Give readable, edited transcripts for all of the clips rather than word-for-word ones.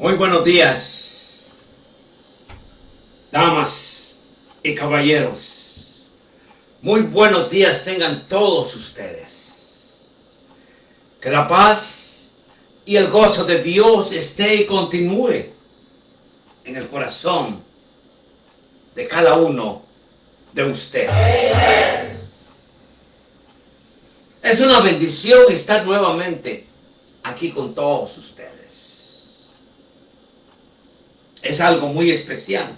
Muy buenos días, damas y caballeros. Muy buenos días tengan todos ustedes. Que la paz y el gozo de Dios esté y continúe en el corazón de cada uno de ustedes. Es una bendición estar nuevamente aquí con todos ustedes. Es algo muy especial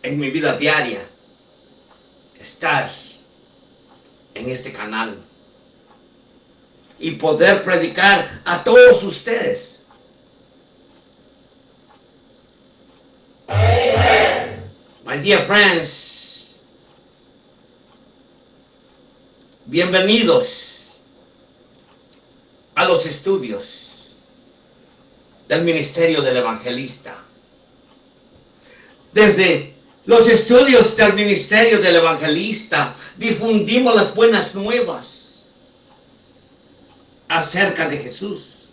en mi vida diaria estar en este canal y poder predicar a todos ustedes. My dear friends, bienvenidos a los estudios del ministerio del evangelista. Desde los estudios del ministerio del evangelista difundimos las buenas nuevas acerca de Jesús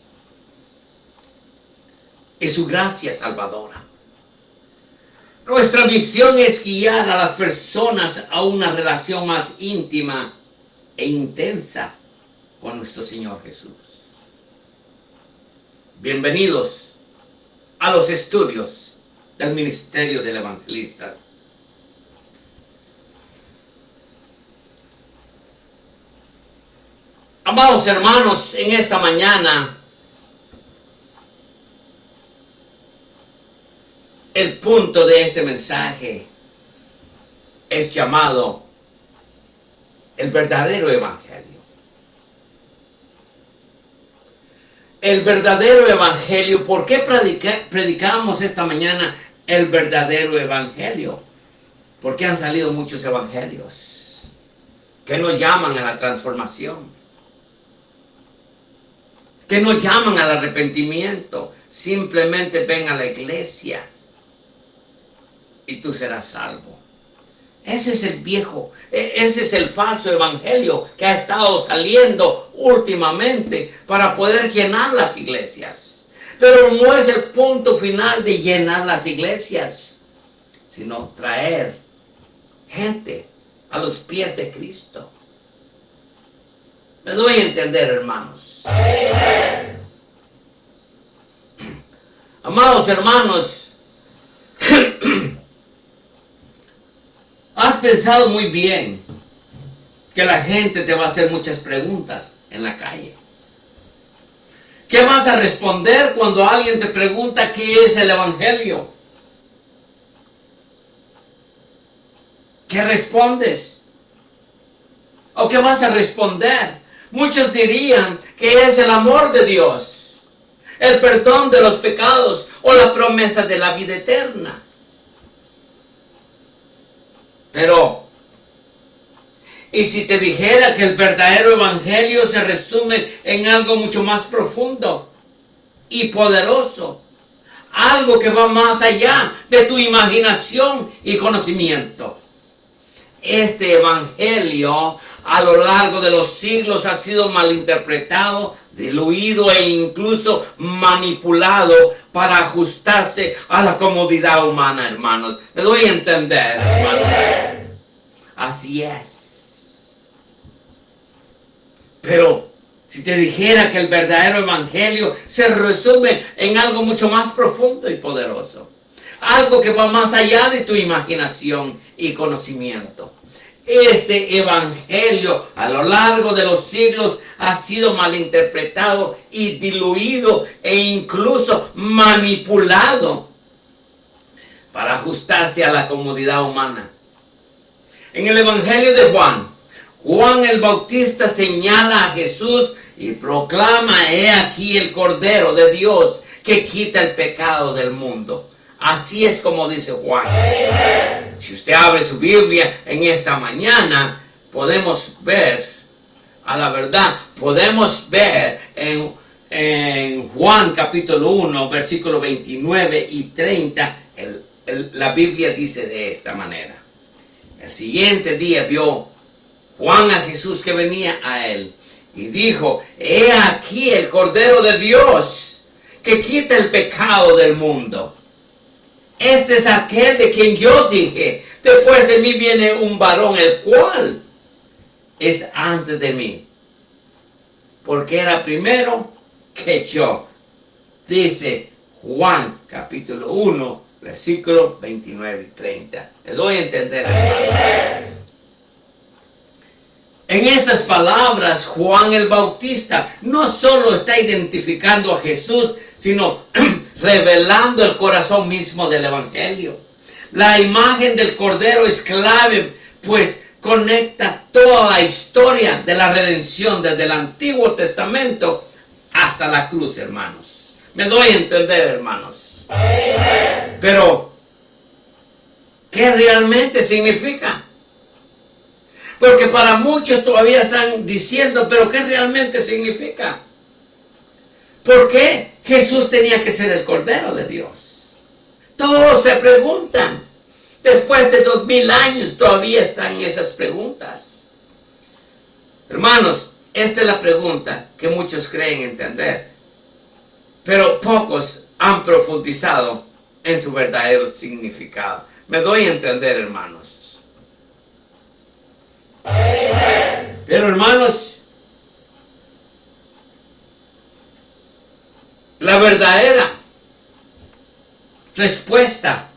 y su gracia salvadora. Nuestra misión es guiar a las personas a una relación más íntima e intensa con nuestro Señor Jesús. Bienvenidos a los estudios del ministerio del evangelista. Amados hermanos, en esta mañana, el punto de este mensaje es llamado el verdadero evangelio. El verdadero evangelio. ¿Por qué predicamos esta mañana el verdadero evangelio? Porque han salido muchos evangelios que no llaman a la transformación, que no llaman al arrepentimiento. Simplemente ven a la iglesia y tú serás salvo. Ese es el viejo, ese es el falso evangelio que ha estado saliendo últimamente para poder llenar las iglesias. Pero no es el punto final de llenar las iglesias, sino traer gente a los pies de Cristo. Me doy a entender, hermanos. Amados hermanos, has pensado muy bien que la gente te va a hacer muchas preguntas en la calle. ¿Qué vas a responder cuando alguien te pregunta qué es el evangelio? ¿Qué respondes? ¿O qué vas a responder? Muchos dirían que es el amor de Dios, el perdón de los pecados o la promesa de la vida eterna. Pero, ¿y si te dijera que el verdadero evangelio se resume en algo mucho más profundo y poderoso? Algo que va más allá de tu imaginación y conocimiento. Este evangelio a lo largo de los siglos ha sido malinterpretado, diluido e incluso manipulado para ajustarse a la comodidad humana, hermanos. Me doy a entender, hermanos. Así es. Pero si te dijera que el verdadero evangelio se resume en algo mucho más profundo y poderoso, algo que va más allá de tu imaginación y conocimiento. Este evangelio a lo largo de los siglos ha sido malinterpretado y diluido e incluso manipulado para ajustarse a la comodidad humana. En el evangelio de Juan el Bautista señala a Jesús y proclama: he aquí el Cordero de Dios que quita el pecado del mundo. Así es como dice Juan. Si usted abre su Biblia en esta mañana, podemos ver, a la verdad, podemos ver en Juan capítulo 1, versículo 29 y 30, la Biblia dice de esta manera: el siguiente día vio Juan a Jesús que venía a él y dijo: he aquí el Cordero de Dios que quita el pecado del mundo. Este es aquel de quien yo dije, después de mí viene un varón, el cual es antes de mí, porque era primero que yo. Dice Juan capítulo 1, versículos 29 y 30. Le doy a entender, hermano. En estas palabras, Juan el Bautista no solo está identificando a Jesús, sino revelando el corazón mismo del Evangelio. La imagen del Cordero es clave, pues conecta toda la historia de la redención desde el Antiguo Testamento hasta la cruz, hermanos. Me doy a entender, hermanos. Pero, ¿qué realmente significa? Porque para muchos todavía están diciendo, pero ¿qué realmente significa? ¿Por qué Jesús tenía que ser el Cordero de Dios? Todos se preguntan. Después de 2000 años todavía están esas preguntas. Hermanos, esta es la pregunta que muchos creen entender, pero pocos han profundizado en su verdadero significado. Me doy a entender, hermanos. Pero hermanos, la verdadera respuesta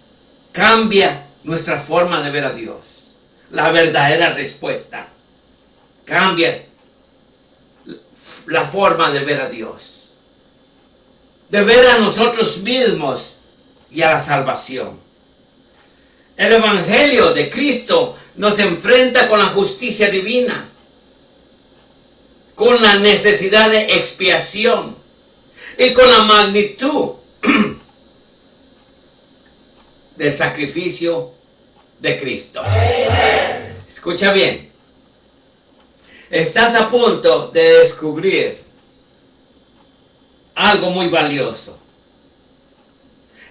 cambia nuestra forma de ver a Dios. La verdadera respuesta cambia la forma de ver a Dios, de ver a nosotros mismos y a la salvación. El Evangelio de Cristo nos enfrenta con la justicia divina, con la necesidad de expiación y con la magnitud del sacrificio de Cristo. Escucha bien. Estás a punto de descubrir algo muy valioso.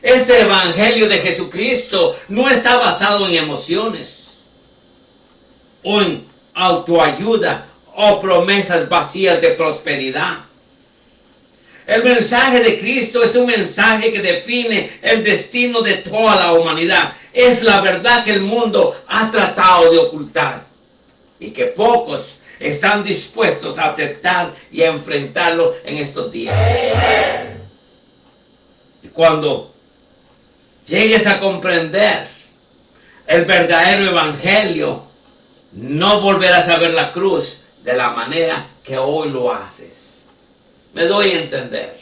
Este Evangelio de Jesucristo no está basado en emociones o en autoayuda o promesas vacías de prosperidad. El mensaje de Cristo es un mensaje que define el destino de toda la humanidad. Es la verdad que el mundo ha tratado de ocultar y que pocos están dispuestos a aceptar y a enfrentarlo en estos días. Y cuando llegues a comprender el verdadero Evangelio, no volverás a ver la cruz de la manera que hoy lo haces. Me doy a entender.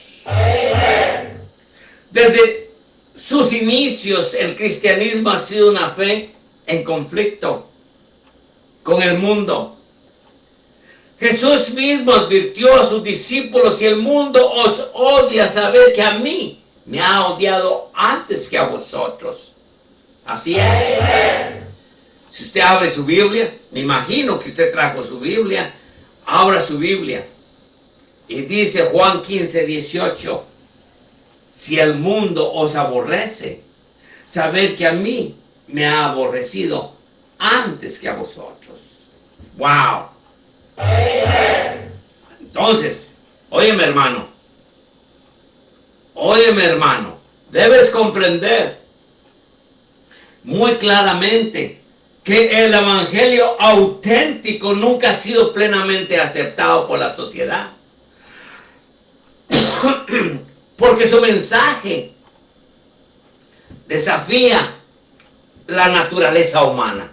Desde sus inicios, el cristianismo ha sido una fe en conflicto con el mundo. Jesús mismo advirtió a sus discípulos: si el mundo os odia, sabed que a mí me ha odiado antes que a vosotros. Así es. Si usted abre su Biblia, me imagino que usted trajo su Biblia, abra su Biblia. Y dice Juan 15, 18, si el mundo os aborrece, sabed que a mí me ha aborrecido antes que a vosotros. ¡Wow! Entonces, óyeme hermano, debes comprender muy claramente que el Evangelio auténtico nunca ha sido plenamente aceptado por la sociedad. Porque su mensaje desafía la naturaleza humana.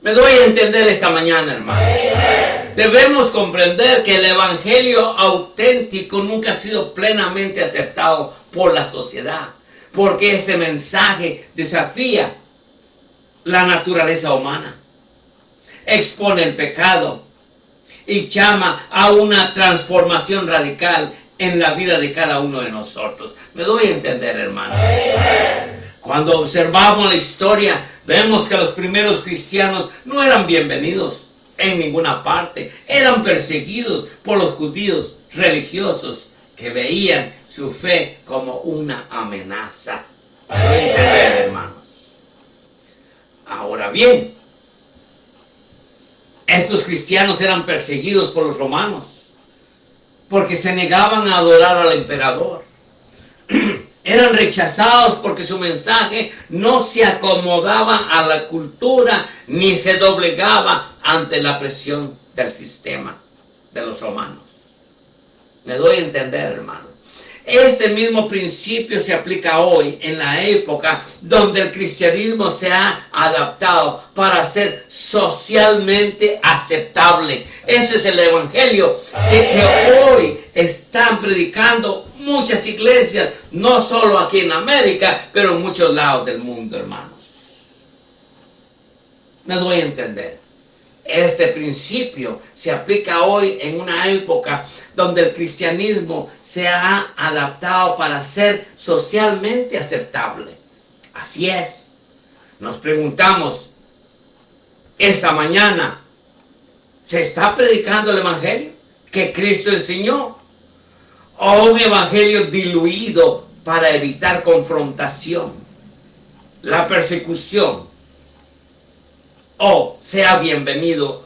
Me doy a entender esta mañana, hermano. Debemos comprender que el Evangelio auténtico nunca ha sido plenamente aceptado por la sociedad, porque este mensaje desafía la naturaleza humana, expone el pecado y llama a una transformación radical en la vida de cada uno de nosotros. Me doy a entender, hermano. Cuando observamos la historia, vemos que los primeros cristianos no eran bienvenidos en ninguna parte. Eran perseguidos por los judíos religiosos que veían su fe como una amenaza. Me doy a entender, hermanos. Ahora bien, estos cristianos eran perseguidos por los romanos porque se negaban a adorar al emperador. Eran rechazados porque su mensaje no se acomodaba a la cultura ni se doblegaba ante la presión del sistema de los romanos. Me doy a entender, hermano. Este mismo principio se aplica hoy en la época donde el cristianismo se ha adaptado para ser socialmente aceptable. Ese es el evangelio que hoy están predicando muchas iglesias, no solo aquí en América, pero en muchos lados del mundo, hermanos. Me doy a entender. Este principio se aplica hoy en una época donde el cristianismo se ha adaptado para ser socialmente aceptable. Así es. Nos preguntamos, esta mañana, ¿se está predicando el evangelio que Cristo enseñó? ¿O un evangelio diluido para evitar confrontación, la persecución? O sea bienvenido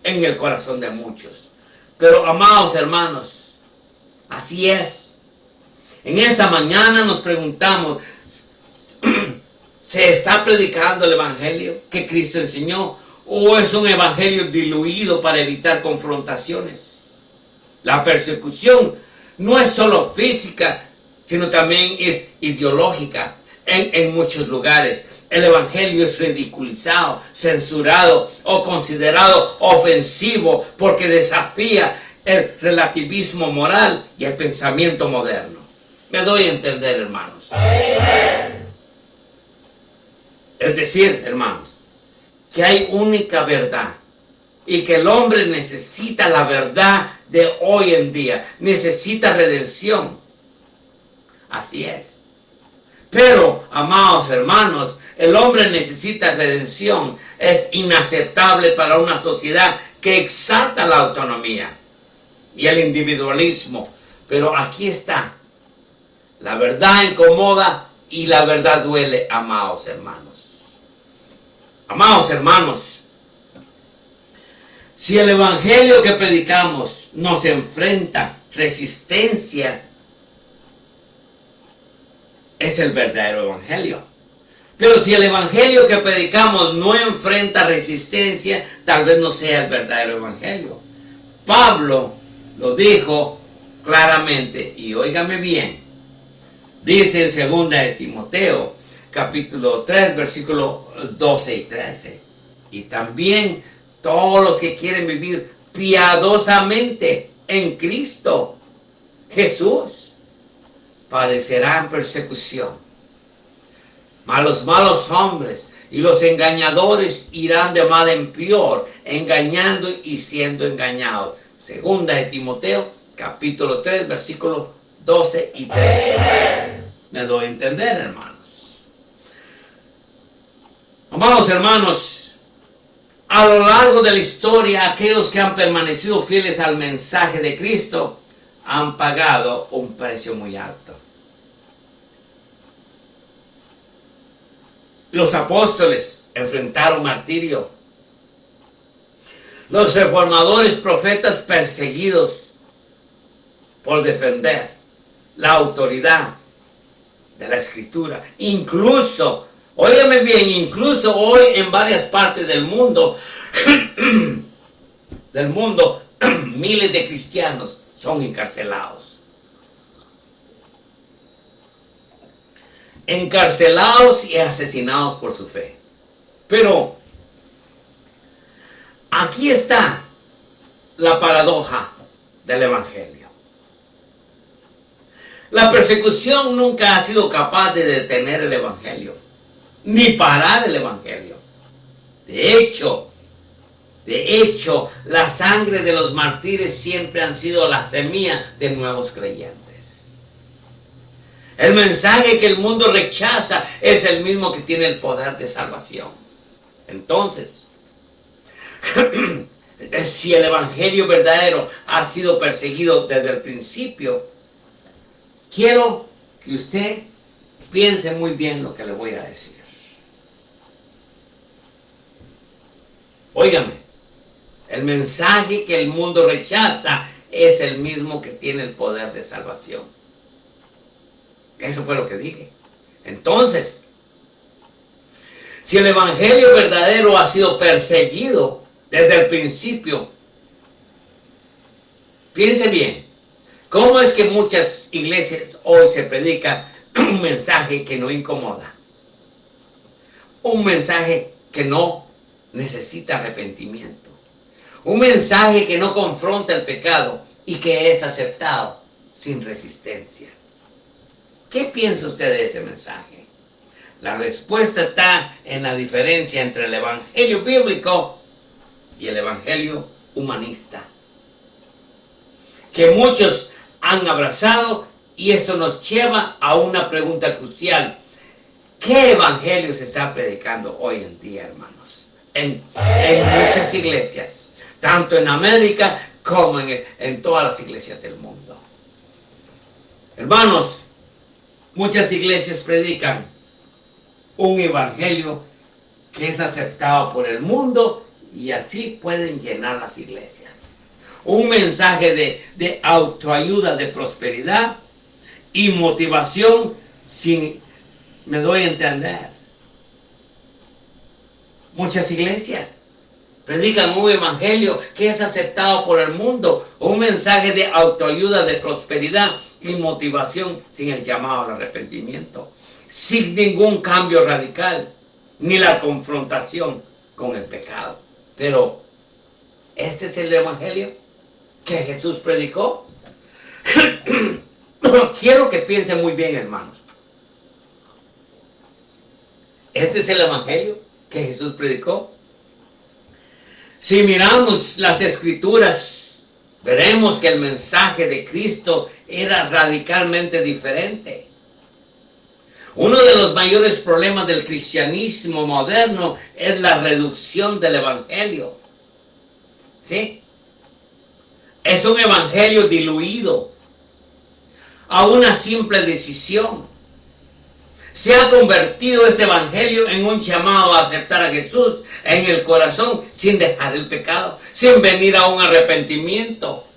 en el corazón de muchos. Pero amados hermanos, así es. En esta mañana nos preguntamos, ¿se está predicando el evangelio que Cristo enseñó? ¿O es un evangelio diluido para evitar confrontaciones? La persecución no es solo física, sino también es ideológica en muchos lugares. El evangelio es ridiculizado, censurado o considerado ofensivo porque desafía el relativismo moral y el pensamiento moderno. Me doy a entender, hermanos. Es decir, hermanos, que hay única verdad y que el hombre necesita la verdad de hoy en día, necesita redención. Así es. Pero, amados hermanos, el hombre necesita redención. Es inaceptable para una sociedad que exalta la autonomía y el individualismo. Pero aquí está. La verdad incomoda y la verdad duele, amados hermanos. Amados hermanos, si el evangelio que predicamos nos enfrenta resistencia, es el verdadero evangelio. Pero si el evangelio que predicamos no enfrenta resistencia, tal vez no sea el verdadero evangelio. Pablo lo dijo claramente, y óigame bien, dice en 2 de Timoteo, capítulo 3, versículos 12 y 13. Y también todos los que quieren vivir piadosamente en Cristo Jesús padecerán persecución. Mas los malos hombres y los engañadores irán de mal en peor, engañando y siendo engañados. 2 de Timoteo, capítulo 3, versículos 12 y 13. Me doy a entender, hermanos. Amados hermanos, a lo largo de la historia, aquellos que han permanecido fieles al mensaje de Cristo han pagado un precio muy alto. Los apóstoles enfrentaron martirio. Los reformadores profetas perseguidos por defender la autoridad de la Escritura. Incluso, óigame bien, incluso hoy en varias partes del mundo, miles de cristianos son encarcelados. Encarcelados y asesinados por su fe. Pero aquí está la paradoja del evangelio. La persecución nunca ha sido capaz de detener el evangelio, ni parar el evangelio. De hecho, la sangre de los mártires siempre han sido la semilla de nuevos creyentes. El mensaje que el mundo rechaza es el mismo que tiene el poder de salvación. Entonces, si el evangelio verdadero ha sido perseguido desde el principio, quiero que usted piense muy bien lo que le voy a decir. Óigame, el mensaje que el mundo rechaza es el mismo que tiene el poder de salvación. Eso fue lo que dije. Entonces, si el evangelio verdadero ha sido perseguido desde el principio, piense bien, ¿cómo es que muchas iglesias hoy se predica un mensaje que no incomoda? Un mensaje que no necesita arrepentimiento. Un mensaje que no confronta el pecado y que es aceptado sin resistencia. ¿Qué piensa usted de ese mensaje? La respuesta está en la diferencia entre el evangelio bíblico y el evangelio humanista, que muchos han abrazado, y esto nos lleva a una pregunta crucial. ¿Qué evangelio se está predicando hoy en día, hermanos? En muchas iglesias, tanto en América como en todas las iglesias del mundo. Hermanos, muchas iglesias predican un evangelio que es aceptado por el mundo, y así pueden llenar las iglesias. Un mensaje de autoayuda, de prosperidad y motivación, sin, me doy a entender. Muchas iglesias predican un evangelio que es aceptado por el mundo, un mensaje de autoayuda, de prosperidad y motivación, sin el llamado al arrepentimiento, sin ningún cambio radical, ni la confrontación con el pecado. Pero, ¿este es el evangelio que Jesús predicó? Quiero que piensen muy bien, hermanos. ¿Este es el evangelio que Jesús predicó? Si miramos las escrituras, veremos que el mensaje de Cristo era radicalmente diferente. Uno de los mayores problemas del cristianismo moderno es la reducción del evangelio. ¿Sí? Es un evangelio diluido a una simple decisión. Se ha convertido este evangelio en un llamado a aceptar a Jesús en el corazón sin dejar el pecado, sin venir a un arrepentimiento.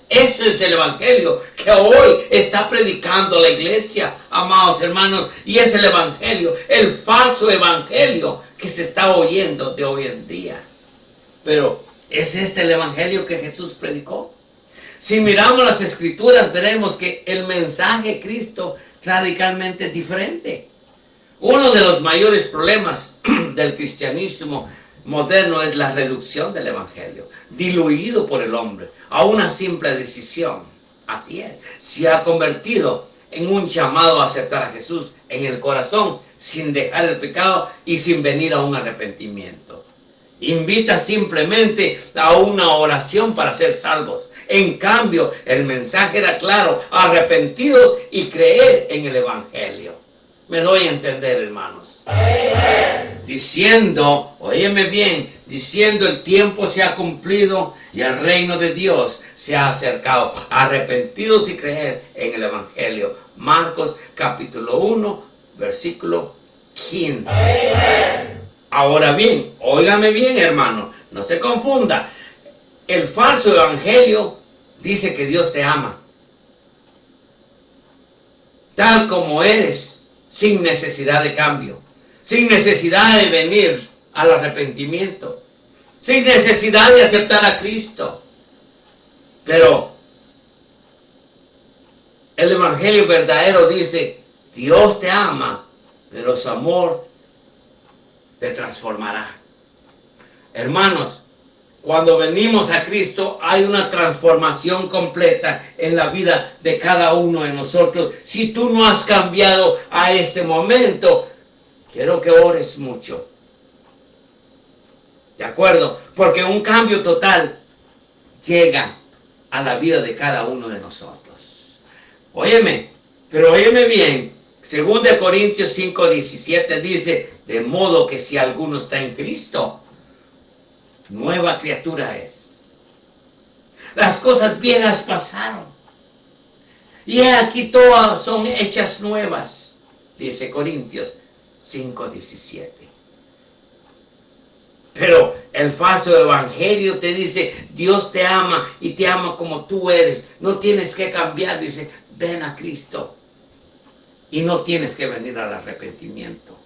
Ese es el evangelio que hoy está predicando la iglesia, amados hermanos, y es el evangelio, el falso evangelio que se está oyendo de hoy en día. Pero, ¿es este el evangelio que Jesús predicó? Si miramos las escrituras, veremos que el mensaje de Cristo es radicalmente diferente. Uno de los mayores problemas del cristianismo moderno es la reducción del evangelio, diluido por el hombre a una simple decisión. Así es, se ha convertido en un llamado a aceptar a Jesús en el corazón sin dejar el pecado y sin venir a un arrepentimiento. Invita simplemente a una oración para ser salvos. En cambio, el mensaje era claro: arrepentidos y creer en el evangelio. Me doy a entender, hermanos. Diciendo, óyeme bien, diciendo el tiempo se ha cumplido y el reino de Dios se ha acercado. Arrepentidos y creer en el evangelio. Marcos capítulo 1, versículo 15. Ahora bien, óigame bien, hermano, no se confunda. El falso evangelio dice que Dios te ama, tal como eres, sin necesidad de cambio, sin necesidad de venir al arrepentimiento, sin necesidad de aceptar a Cristo. Pero el evangelio verdadero dice: Dios te ama, pero su amor te transformará. Hermanos, cuando venimos a Cristo hay una transformación completa en la vida de cada uno de nosotros. Si tú no has cambiado a este momento, quiero que ores mucho. ¿De acuerdo? Porque un cambio total llega a la vida de cada uno de nosotros. Óyeme, pero óyeme bien. 2 Corintios 5:17 dice: de modo que si alguno está en Cristo, nueva criatura es. Las cosas viejas pasaron, y aquí todas son hechas nuevas, dice Corintios 5:17. Pero el falso evangelio te dice: Dios te ama y te ama como tú eres, no tienes que cambiar. Dice: ven a Cristo y no tienes que venir al arrepentimiento.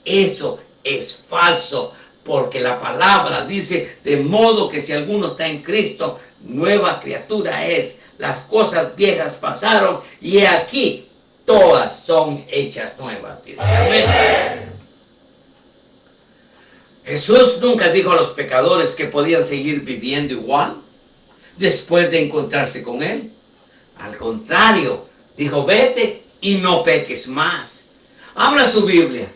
Eso es falso, porque la palabra dice, de modo que si alguno está en Cristo, nueva criatura es. Las cosas viejas pasaron y he aquí, todas son hechas nuevas. Dice. Amén. Jesús nunca dijo a los pecadores que podían seguir viviendo igual después de encontrarse con Él. Al contrario, dijo, vete y no peques más. Abra su Biblia.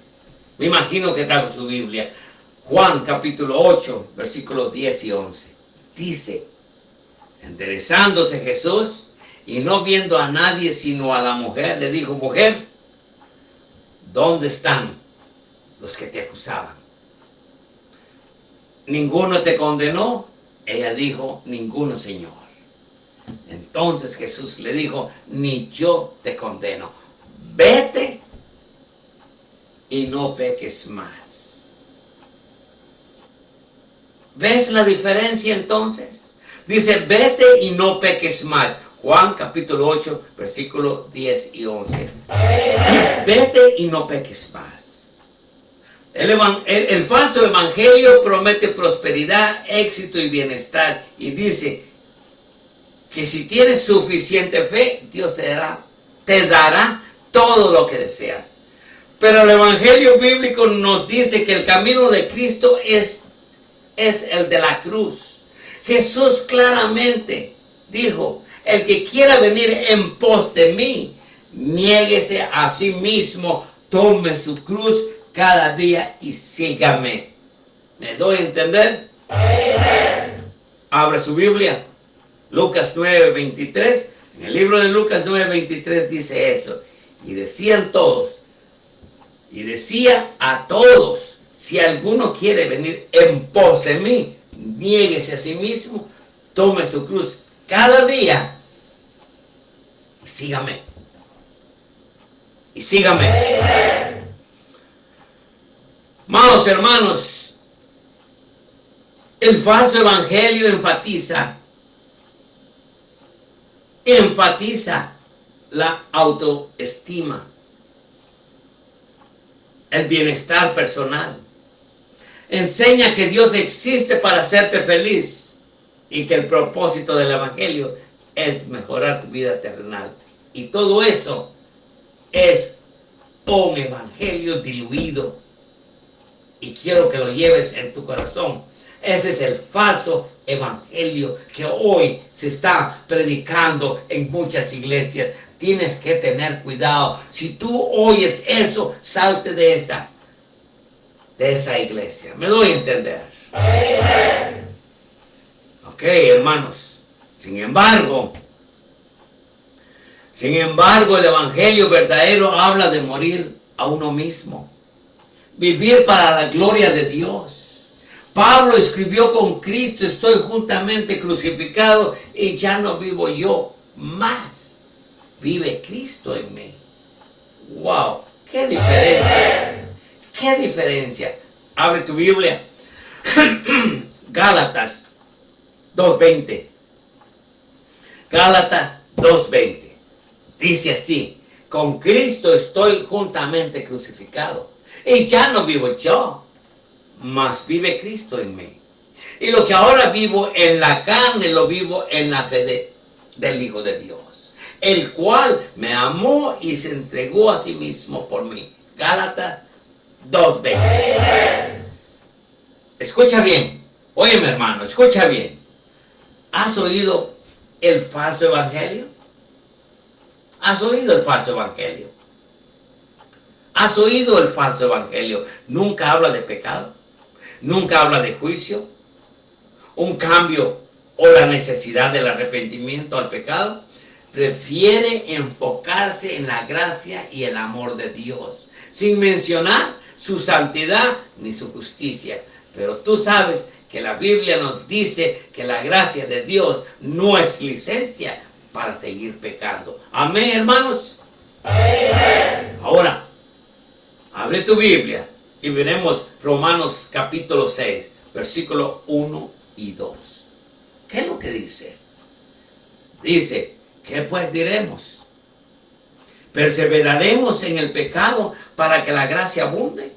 Me imagino que trajo su Biblia. Juan capítulo 8, versículos 10 y 11. Dice, enderezándose Jesús y no viendo a nadie sino a la mujer, le dijo, mujer, ¿dónde están los que te acusaban? ¿Ninguno te condenó? Ella dijo, ninguno, Señor. Entonces Jesús le dijo, ni yo te condeno. Vete y no peques más. ¿Ves la diferencia entonces? Dice, vete y no peques más. Juan capítulo 8, versículos 10 y 11. Vete y no peques más. El falso evangelio promete prosperidad, éxito y bienestar. Y dice que si tienes suficiente fe, Dios te dará todo lo que deseas. Pero el evangelio bíblico nos dice que el camino de Cristo es el de la cruz. Jesús claramente dijo, el que quiera venir en pos de mí, niéguese a sí mismo, tome su cruz cada día y sígame. ¿Me doy a entender? Abre su Biblia. Lucas 9:23. En el libro de Lucas 9:23 dice eso. Y decía a todos, si alguno quiere venir en pos de mí, niéguese a sí mismo, tome su cruz cada día y sígame. Y sígame. Amados hermanos, el falso evangelio enfatiza la autoestima, el bienestar personal. Enseña que Dios existe para hacerte feliz y que el propósito del evangelio es mejorar tu vida terrenal. Y todo eso es un evangelio diluido. Y quiero que lo lleves en tu corazón. Ese es el falso evangelio que hoy se está predicando en muchas iglesias. Tienes que tener cuidado. Si tú oyes eso, salte de esa iglesia. ¿Me doy a entender? Ok, hermanos. Sin embargo, el evangelio verdadero habla de morir a uno mismo. Vivir para la gloria de Dios. Pablo escribió, con Cristo estoy juntamente crucificado y ya no vivo yo, más vive Cristo en mí. ¡Wow! ¡Qué diferencia! ¡Qué diferencia! Abre tu Biblia. Gálatas 2:20. Gálatas 2:20. Dice así, con Cristo estoy juntamente crucificado. Y ya no vivo yo, mas vive Cristo en mí. Y lo que ahora vivo en la carne, lo vivo en la fe del Hijo de Dios, el cual me amó y se entregó a sí mismo por mí. Gálatas 2:20. Escucha bien. Óyeme, hermano, escucha bien. ¿Has oído el falso evangelio? ¿Has oído el falso evangelio? ¿Has oído el falso evangelio? Nunca habla de pecado. Nunca habla de juicio. Un cambio o la necesidad del arrepentimiento al pecado. Prefiere enfocarse en la gracia y el amor de Dios, sin mencionar su santidad ni su justicia. Pero tú sabes que la Biblia nos dice que la gracia de Dios no es licencia para seguir pecando. Amén, hermanos. Amén. Ahora, abre tu Biblia y veremos Romanos capítulo 6, versículos 1 y 2. ¿Qué es lo que dice? Dice, ¿qué pues diremos? ¿Perseveraremos en el pecado para que la gracia abunde?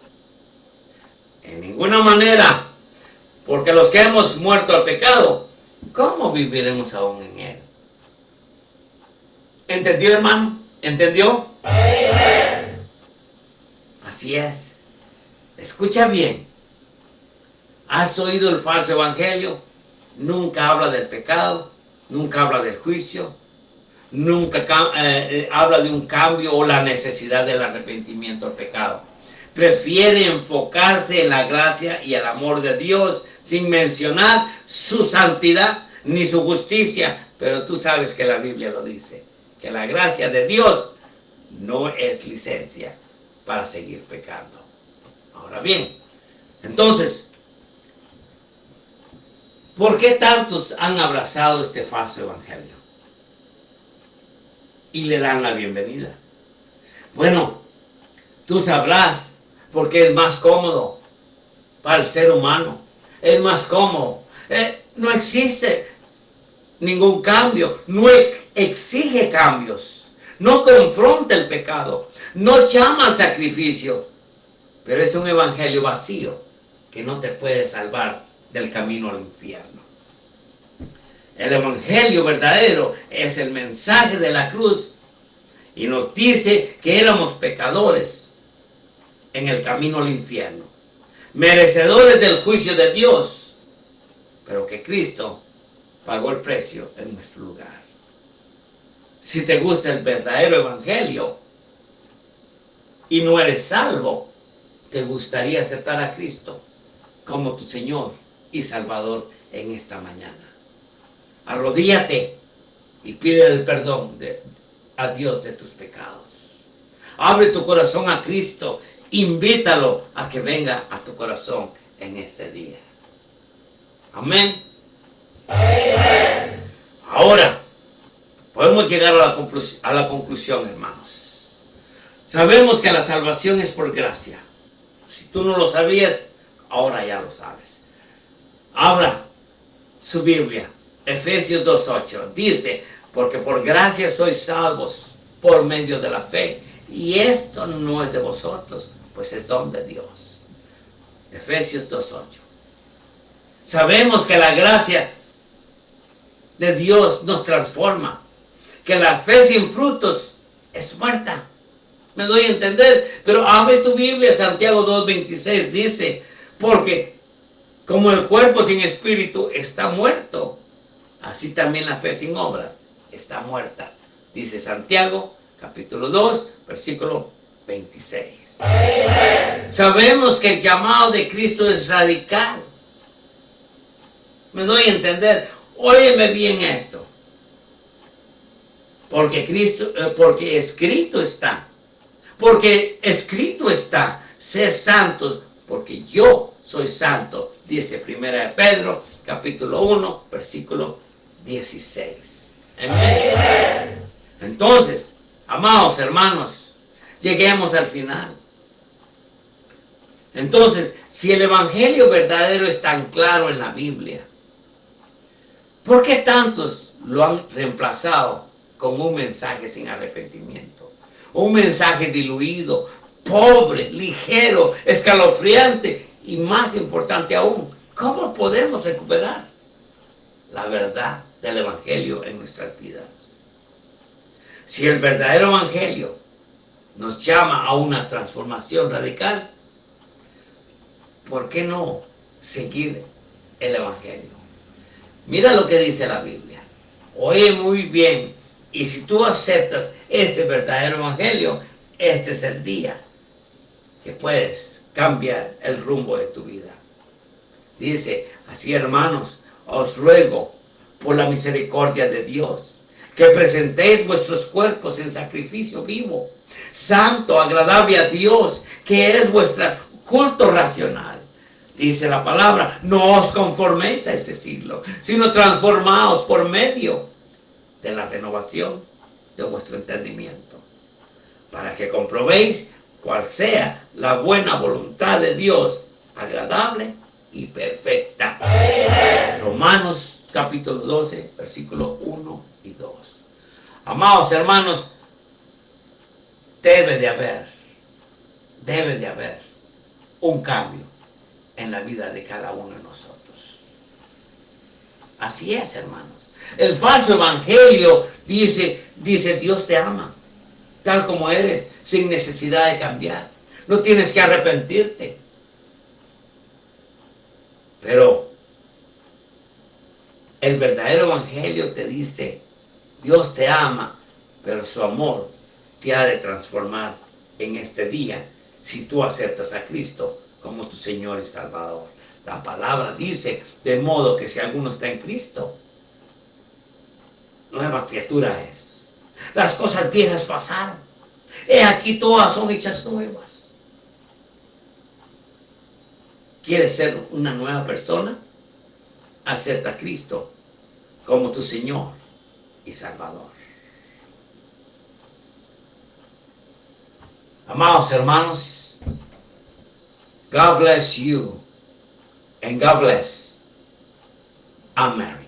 En ninguna manera, porque los que hemos muerto al pecado, ¿cómo viviremos aún en él? ¿Entendió, hermano? ¿Entendió? Así es. Escucha bien. ¿Has oído el falso evangelio? Nunca habla del pecado, nunca habla del juicio, nunca habla de un cambio o la necesidad del arrepentimiento al pecado. Prefiere enfocarse en la gracia y el amor de Dios sin mencionar su santidad ni su justicia. Pero tú sabes que la Biblia lo dice, que la gracia de Dios no es licencia para seguir pecando. Ahora bien, entonces, ¿por qué tantos han abrazado este falso evangelio? Y le dan la bienvenida. Bueno, tú sabrás porque es más cómodo para el ser humano. Es más cómodo. No existe ningún cambio. No exige cambios. No confronta el pecado. No llama al sacrificio. Pero es un evangelio vacío que no te puede salvar del camino al infierno. El evangelio verdadero es el mensaje de la cruz y nos dice que éramos pecadores en el camino al infierno, merecedores del juicio de Dios, pero que Cristo pagó el precio en nuestro lugar. Si te gusta el verdadero evangelio y no eres salvo, te gustaría aceptar a Cristo como tu Señor y Salvador en esta mañana. Arrodíllate y pide el perdón a Dios de tus pecados. Abre tu corazón a Cristo. Invítalo a que venga a tu corazón en este día. Amén. Ahora, podemos llegar a la conclusión, hermanos. Sabemos que la salvación es por gracia. Si tú no lo sabías, ahora ya lo sabes. Abra su Biblia. Efesios 2:8 dice, porque por gracia sois salvos por medio de la fe. Y esto no es de vosotros, pues es don de Dios. Efesios 2:8. Sabemos que la gracia de Dios nos transforma. Que la fe sin frutos es muerta. Me doy a entender, pero abre tu Biblia. Santiago 2:26 dice, porque como el cuerpo sin espíritu está muerto, así también la fe sin obras está muerta. Dice Santiago, capítulo 2, versículo 26. Sabemos que el llamado de Cristo es radical. Me doy a entender. Óyeme bien esto. Porque escrito está. Porque escrito está, ser santos, porque yo soy santo, dice 1 Pedro, capítulo 1, versículo 16. Amén. Entonces, amados hermanos, lleguemos al final. Entonces, si el evangelio verdadero es tan claro en la Biblia, ¿por qué tantos lo han reemplazado con un mensaje sin arrepentimiento? Un mensaje diluido, pobre, ligero, escalofriante y más importante aún, ¿cómo podemos recuperar la verdad del evangelio en nuestras vidas? Si el verdadero evangelio nos llama a una transformación radical, ¿por qué no seguir el evangelio? Mira lo que dice la Biblia. Oye muy bien. Y si tú aceptas este verdadero evangelio, este es el día que puedes cambiar el rumbo de tu vida. Dice, así hermanos, os ruego por la misericordia de Dios, que presentéis vuestros cuerpos en sacrificio vivo, santo, agradable a Dios, que es vuestro culto racional. Dice la palabra, no os conforméis a este siglo, sino transformaos por medio de la renovación de vuestro entendimiento, para que comprobéis cuál sea la buena voluntad de Dios, agradable y perfecta. Romanos capítulo 12, versículos 1 y 2. Amados hermanos, debe de haber un cambio en la vida de cada uno de nosotros. Así es, hermanos. El falso evangelio dice, Dios te ama, tal como eres, sin necesidad de cambiar. No tienes que arrepentirte. Pero el verdadero evangelio te dice, Dios te ama, pero su amor te ha de transformar en este día si tú aceptas a Cristo como tu Señor y Salvador. La palabra dice, de modo que si alguno está en Cristo, nueva criatura es. Las cosas viejas pasaron. He aquí todas son hechas nuevas. ¿Quieres ser una nueva persona? Acepta a Cristo como tu Señor y Salvador. Amados hermanos, God bless you and God bless America.